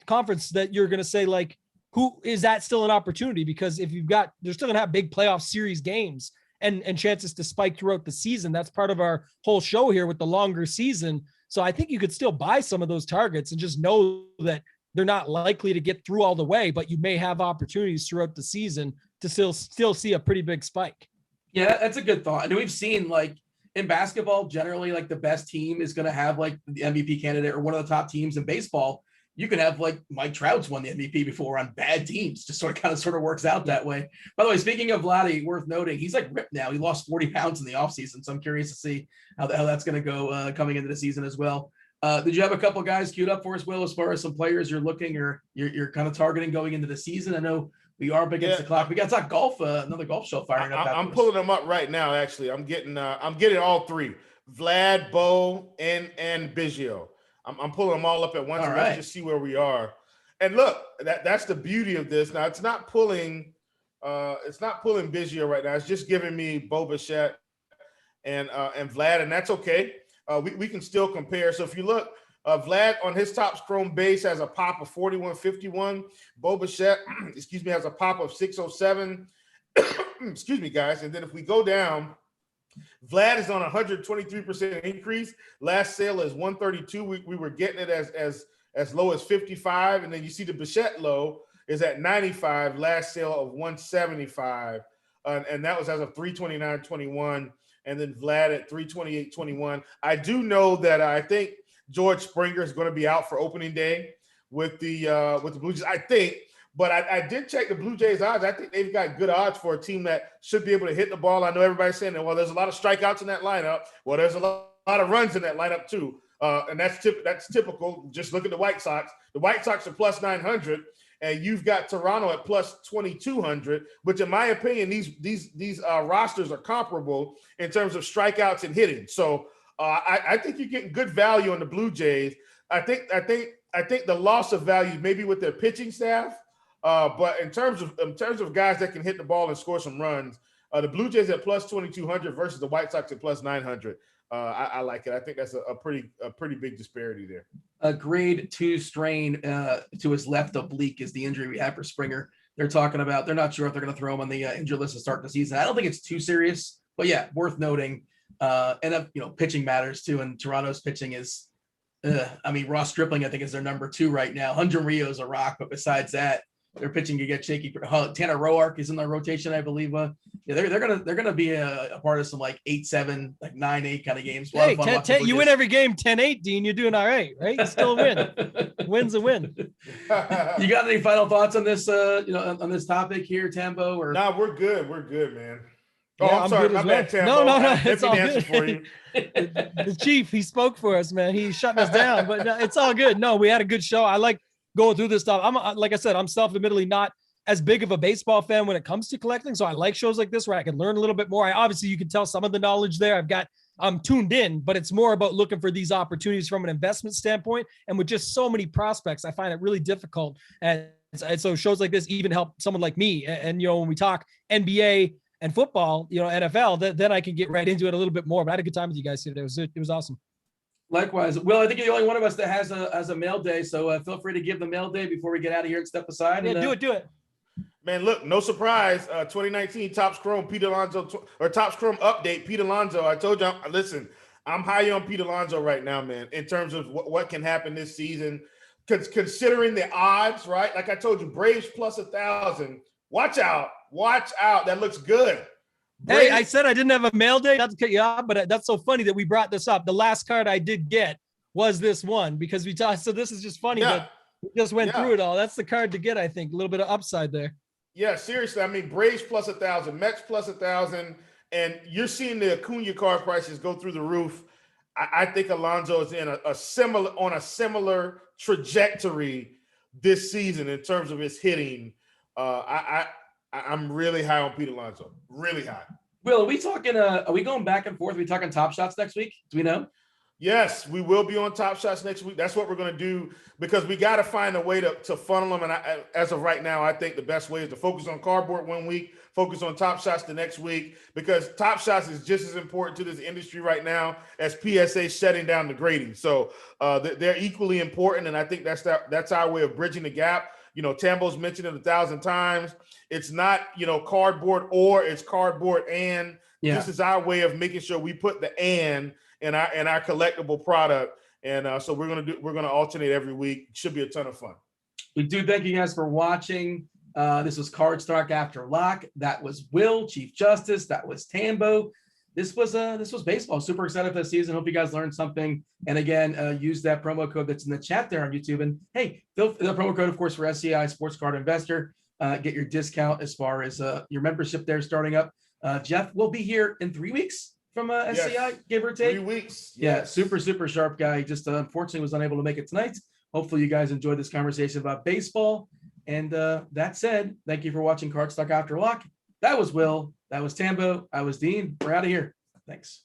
conference that you're going to say, like, who is that still an opportunity? Because if they're still going to have big playoff series games and chances to spike throughout the season. That's part of our whole show here with the longer season. So I think you could still buy some of those targets and just know that they're not likely to get through all the way, but you may have opportunities throughout the season to still see a pretty big spike. Yeah, that's a good thought. And we've seen, like, in basketball, generally, like, the best team is going to have, like, the MVP candidate or one of the top teams in baseball. You can have, like, Mike Trout's won the MVP before on bad teams. Just sort of works out that way. By the way, speaking of Vladdy, worth noting, he's like ripped now. He lost 40 pounds in the offseason. So I'm curious to see how that's going to go coming into the season as well. Did you have a couple guys queued up for us, Will, as far as some players you're looking or you're kind of targeting going into the season? I know we are up against the clock. We got to talk golf, another golf show firing up. I'm pulling them up right now. Actually, I'm getting all three: Vlad, Bo, and Biggio. I'm pulling them all up at once. Let's just see where we are. And look, that's the beauty of this. Now it's not pulling Biggio right now. It's just giving me Bo Bichette and Vlad, and that's okay. We can still compare. So if you look, Vlad on his top Chrome base has a pop of 41.51. Bo Bichette, has a pop of 607. Excuse me, guys. And then if we go down, Vlad is on 123% increase. Last sale is 132. We were getting it as low as 55. And then you see the Bichette low is at 95. Last sale of 175. And that was as of 329.21. And then Vlad at 328.21. I do know that I think George Springer is going to be out for opening day with the Blue Jays. I think. But I did check the Blue Jays odds. I think they've got good odds for a team that should be able to hit the ball. I know everybody's saying that, well, there's a lot of strikeouts in that lineup. Well, there's a lot of runs in that lineup too. And that's typical. Just look at the White Sox. The White Sox are plus 900, and you've got Toronto at plus 2,200, which in my opinion, these rosters are comparable in terms of strikeouts and hitting. So I think you're getting good value on the Blue Jays. I think the loss of value maybe with their pitching staff. But in terms of guys that can hit the ball and score some runs, the Blue Jays at plus 2,200 versus the White Sox at plus 900. I like it. I think that's a pretty big disparity there. A grade 2 strain to his left oblique is the injury we have for Springer. They're talking about. They're not sure if they're going to throw him on the injured list to start the season. I don't think it's too serious, but yeah, worth noting. And pitching matters too. And Toronto's pitching is, Ross Stripling I think is their number 2 right now. Hyun-Jin Ryo's a rock, but besides that, their pitching could get shaky. Tanner Roark is in their rotation, I believe. They're gonna be a part of some like 8-7, like 9-8 kind of games. Hey, you win every game 10-8, Dean. You're doing all right, right? You still win. Win's a win. You got any final thoughts on this? On this topic here, Tambo? Or nah, we're good, man. Oh, yeah, I'm sorry, my bad, Tambo. No, it's all good. For you. The chief, he spoke for us, man. He shut us down, but no, it's all good. No, we had a good show. I like going through this stuff. Like I said, I'm self-admittedly not as big of a baseball fan when it comes to collecting. So I like shows like this where I can learn a little bit more. Obviously you can tell some of the knowledge there. I'm tuned in, but it's more about looking for these opportunities from an investment standpoint. And with just so many prospects, I find it really difficult. And so shows like this even help someone like me. And when we talk NBA and football, NFL, then I can get right into it a little bit more. But I had a good time with you guys today. It was awesome. Likewise. Will, I think you're the only one of us that has a mail day, so feel free to give the mail day before we get out of here and step aside. Yeah, do it. Man, look, no surprise. 2019 Topps Chrome Pete Alonso or Topps Chrome update Pete Alonso. I told you, listen, I'm high on Pete Alonso right now, man, in terms of what can happen this season. Considering the odds, right? Like I told you, Braves plus 1,000. Watch out. That looks good. Hey, I said I didn't have a mail day, not to cut you off, but that's so funny that we brought this up. The last card I did get was this one because we talked. So this is just funny, but we just went through it all. That's the card to get, I think. A little bit of upside there. Yeah, seriously. I mean, Braves plus 1,000, Mets plus 1,000, and you're seeing the Acuna card prices go through the roof. I think Alonzo is in a similar trajectory this season in terms of his hitting. I'm really high on Pete Alonso. Really high. Will, are we talking? Are we going back and forth? Are we talking Top Shots next week? Do we know? Yes, we will be on Top Shots next week. That's what we're going to do because we got to find a way to funnel them. And as of right now, I think the best way is to focus on cardboard one week, focus on Top Shots the next week, because Top Shots is just as important to this industry right now as PSA shutting down the grading. So they're equally important. And I think that's our way of bridging the gap. You know, Tambo's mentioned it 1,000 times. It's not, you know, cardboard or it's cardboard and. Yeah. This is our way of making sure we put the and in our collectible product. And so we're gonna alternate every week. Should be a ton of fun. We do thank you guys for watching. This was Cardstock After Lock. That was Will, Chief Justice. That was Tambo. This was baseball. Super excited for the season. Hope you guys learned something. And again, use that promo code that's in the chat there on YouTube. And hey, the promo code, of course, for SCI Sports Card Investor. Get your discount as far as your membership there starting up. Jeff will be here in 3 weeks from SCI, yes. Give or take. 3 weeks. Yeah, yes. super sharp guy. Just unfortunately was unable to make it tonight. Hopefully you guys enjoyed this conversation about baseball. And that said, thank you for watching Cardstock After Lock. That was Will. That was Tambo. I was Dean. We're out of here. Thanks.